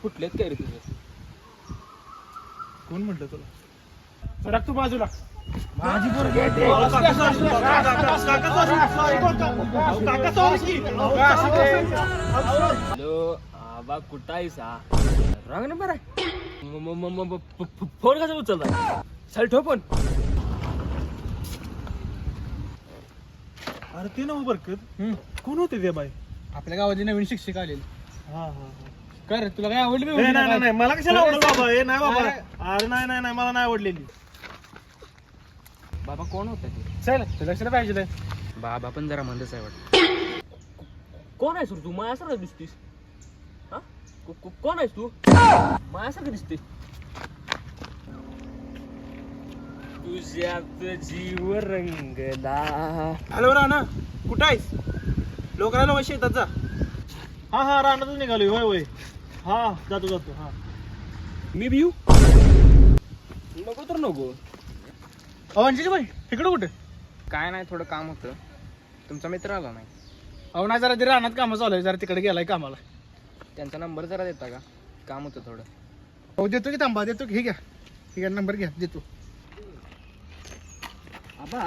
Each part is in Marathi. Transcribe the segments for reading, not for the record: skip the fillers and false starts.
फुटलेत काय रे तुझे? कोण म्हटलं तुला? सरक तू बाजूला. माझी पोरगी आहे ते. हॅलो आबा कुठं आहेस हा? रंग नंबर आहे. फोन कसा उचलता? चल ठेव फोन. अरे ते ना बरकत. कोण होते ते बाई? आपल्या गावाची नवीन शिक्षक आलेली. हा हा काय रे तुला काय आवडली? नाही मला कशाला आवडलं बाबा? हे नाही बाबा. अरे नाही मला नाही आवडलेली. बाबा कोण होता ते? चल तुला लक्षात पाहिजे. बाबा पण जरा मंदच आहे वाटत. कोण आहेस तू? माझ्यासारखं दिसतीस. हा कोण आहेस तू? माझ्यासारखं दिसते. तुझ्यात जीव रंगला. हॅलो राणा, कुठं आहेस? लोकांना शेतात जा. हा रानातच निघालोय. होय हा जातो हा. मी भिऊ नको तर नको. अंजली बाई इकडं कुठे? काय नाही, थोडं काम होतं. तुमचा मित्र आला नाही. अहो नाही जरा ते रानात कामं चालू आहे, जरा तिकडे गेलाय कामाला. त्यांचा नंबर जरा देता का? काम होतं थोडं. हो देतो की, थांबा देतो की. हे घ्या नंबर घ्या, देतो. आबा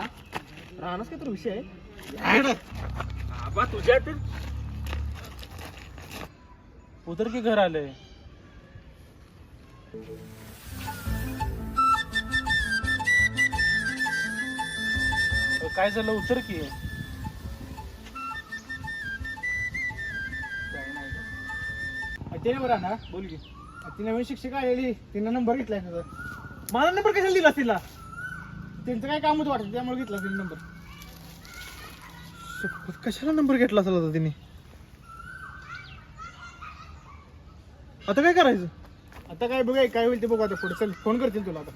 राहणंच काय तर विषय आहे. आबा तुझ्यात उतर की घर आलंय. काय झालं? उतर की. ते बरं ना, बोल की. ती नवीन शिक्षक आलेली, तिनं नंबर घेतलाय तुझा. माझा नंबर कशाला दिला तिला? त्यांचं काय काम होतं वाटतं, त्यामुळे घेतला तिने नंबर. कशाला नंबर घेतला असेल आता तिने? आता काय करायचं? आता काय बघाय काय होईल ते बघू आता पुढे. चल फोन करतील तुला आता.